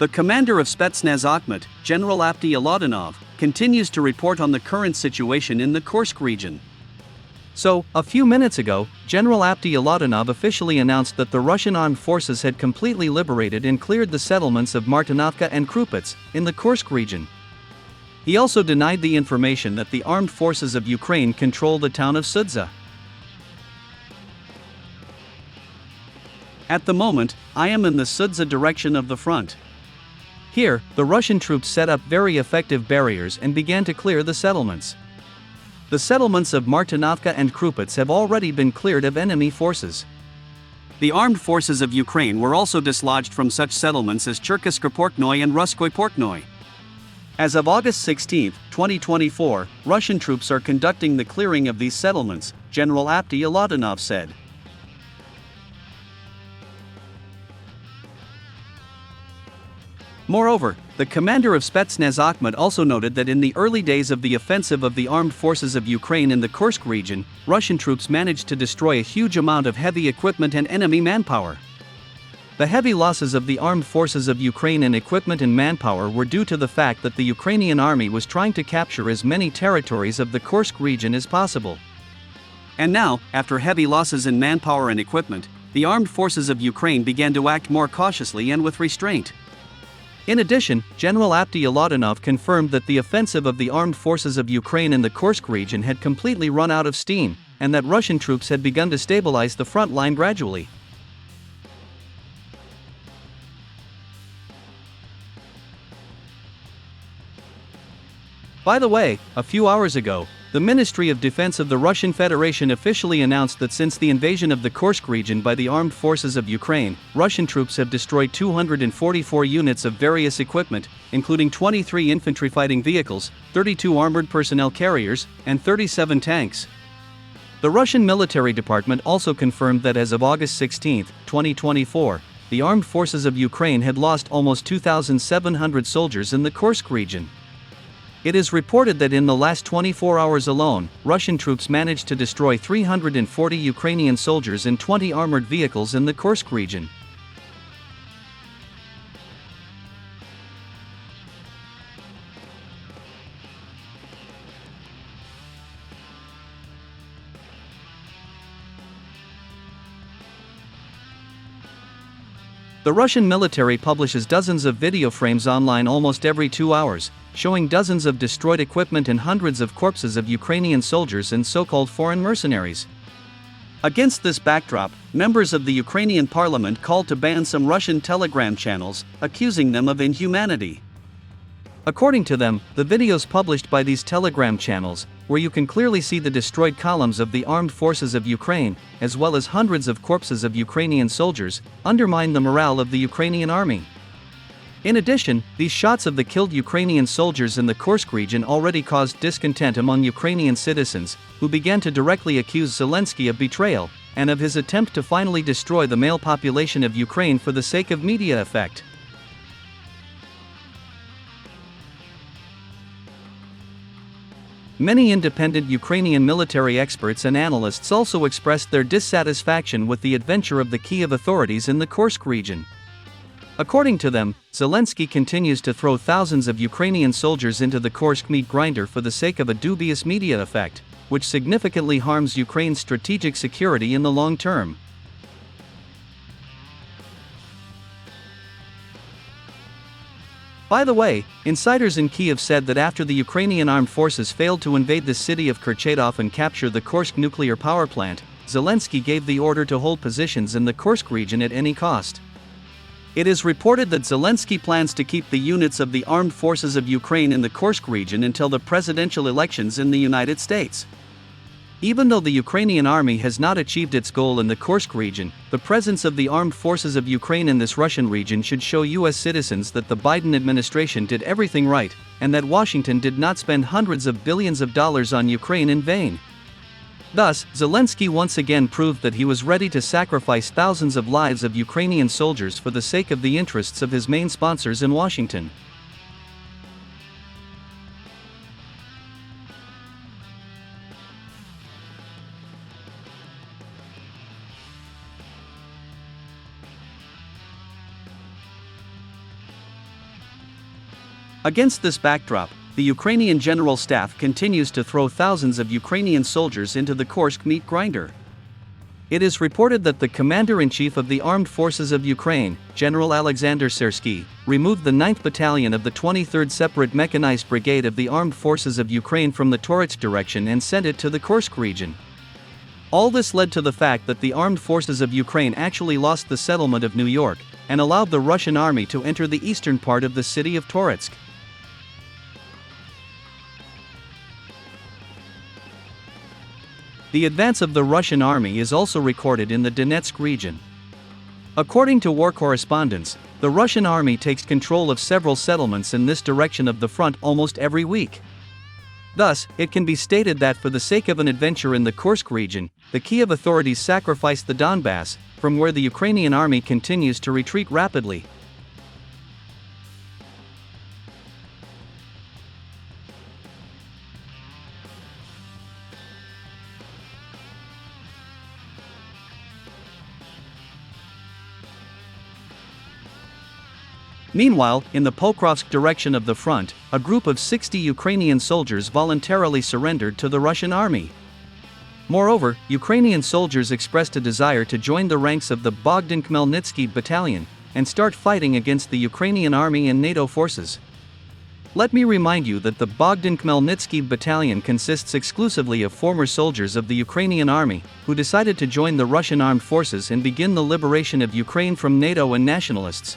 The commander of Spetsnaz AKHMAT, General Apti Alaudinov, continues to report on the current situation in the Kursk region. So, a few minutes ago, General Apti Alaudinov officially announced that the Russian armed forces had completely liberated and cleared the settlements of Martynovka and Krupets, in the Kursk region. He also denied the information that the armed forces of Ukraine control the town of Sudzha. At the moment, I am in the Sudzha direction of the front. Here, the Russian troops set up very effective barriers and began to clear the settlements. The settlements of Martynovka and Krupets have already been cleared of enemy forces. The armed forces of Ukraine were also dislodged from such settlements as Cherkasskoye Portnoy and Ruskoye Portnoy. As of August 16, 2024, Russian troops are conducting the clearing of these settlements, General Apti Alaudinov said. Moreover, the commander of Spetsnaz AKHMAT also noted that in the early days of the offensive of the armed forces of Ukraine in the Kursk region, Russian troops managed to destroy a huge amount of heavy equipment and enemy manpower. The heavy losses of the armed forces of Ukraine in equipment and manpower were due to the fact that the Ukrainian army was trying to capture as many territories of the Kursk region as possible. And now, after heavy losses in manpower and equipment, the armed forces of Ukraine began to act more cautiously and with restraint. In addition, General Apti Alaudinov confirmed that the offensive of the armed forces of Ukraine in the Kursk region had completely run out of steam, and that Russian troops had begun to stabilize the front line gradually. By the way, a few hours ago, the Ministry of Defense of the Russian Federation officially announced that since the invasion of the Kursk region by the armed forces of Ukraine, Russian troops have destroyed 244 units of various equipment, including 23 infantry fighting vehicles, 32 armored personnel carriers, and 37 tanks. The Russian military department also confirmed that as of August 16, 2024, the armed forces of Ukraine had lost almost 2,700 soldiers in the Kursk region. It is reported that in the last 24 hours alone, Russian troops managed to destroy 340 Ukrainian soldiers and 20 armored vehicles in the Kursk region. The Russian military publishes dozens of video frames online almost every 2 hours, showing dozens of destroyed equipment and hundreds of corpses of Ukrainian soldiers and so-called foreign mercenaries. Against this backdrop, members of the Ukrainian parliament called to ban some Russian telegram channels, accusing them of inhumanity. According to them, the videos published by these telegram channels, where you can clearly see the destroyed columns of the armed forces of Ukraine, as well as hundreds of corpses of Ukrainian soldiers, undermine the morale of the Ukrainian army. In addition, these shots of the killed Ukrainian soldiers in the Kursk region already caused discontent among Ukrainian citizens, who began to directly accuse Zelensky of betrayal, and of his attempt to finally destroy the male population of Ukraine for the sake of media effect. Many independent Ukrainian military experts and analysts also expressed their dissatisfaction with the adventure of the Kiev authorities in the Kursk region. According to them, Zelensky continues to throw thousands of Ukrainian soldiers into the Kursk meat grinder for the sake of a dubious media effect, which significantly harms Ukraine's strategic security in the long term. By the way, insiders in Kiev said that after the Ukrainian armed forces failed to invade the city of Kurchatov and capture the Kursk nuclear power plant, Zelensky gave the order to hold positions in the Kursk region at any cost. It is reported that Zelensky plans to keep the units of the armed forces of Ukraine in the Kursk region until the presidential elections in the United States. Even though the Ukrainian army has not achieved its goal in the Kursk region, the presence of the armed forces of Ukraine in this Russian region should show U.S. citizens that the Biden administration did everything right, and that Washington did not spend hundreds of billions of dollars on Ukraine in vain. Thus, Zelensky once again proved that he was ready to sacrifice thousands of lives of Ukrainian soldiers for the sake of the interests of his main sponsors in Washington. Against this backdrop, the Ukrainian General Staff continues to throw thousands of Ukrainian soldiers into the Kursk meat grinder. It is reported that the Commander-in-Chief of the Armed Forces of Ukraine, General Alexander Syrsky, removed the 9th Battalion of the 23rd Separate Mechanized Brigade of the Armed Forces of Ukraine from the Toretsk direction and sent it to the Kursk region. All this led to the fact that the Armed Forces of Ukraine actually lost the settlement of New York, and allowed the Russian army to enter the eastern part of the city of Toretsk. The advance of the Russian army is also recorded in the Donetsk region. According to war correspondents, the Russian army takes control of several settlements in this direction of the front almost every week. Thus, it can be stated that for the sake of an adventure in the Kursk region, the Kiev authorities sacrificed the Donbass, from where the Ukrainian army continues to retreat rapidly. Meanwhile, in the Pokrovsk direction of the front, a group of 60 Ukrainian soldiers voluntarily surrendered to the Russian army. Moreover, Ukrainian soldiers expressed a desire to join the ranks of the Bogdan Khmelnytsky battalion and start fighting against the Ukrainian army and NATO forces. Let me remind you that the Bogdan Khmelnytsky battalion consists exclusively of former soldiers of the Ukrainian army who decided to join the Russian armed forces and begin the liberation of Ukraine from NATO and nationalists.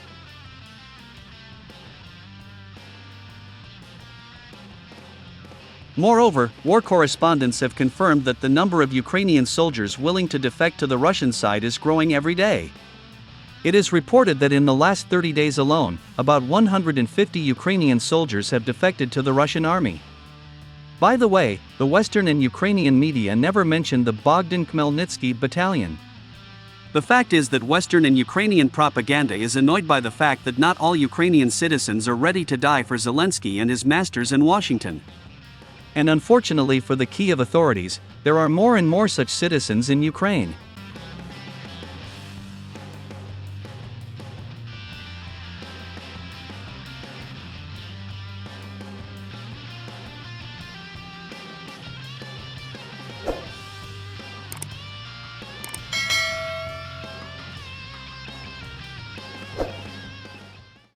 Moreover, war correspondents have confirmed that the number of Ukrainian soldiers willing to defect to the Russian side is growing every day. It is reported that in the last 30 days alone, about 150 Ukrainian soldiers have defected to the Russian army. By the way, the Western and Ukrainian media never mentioned the Bogdan Khmelnytsky battalion. The fact is that Western and Ukrainian propaganda is annoyed by the fact that not all Ukrainian citizens are ready to die for Zelensky and his masters in Washington. And unfortunately for the Kiev authorities, there are more and more such citizens in Ukraine.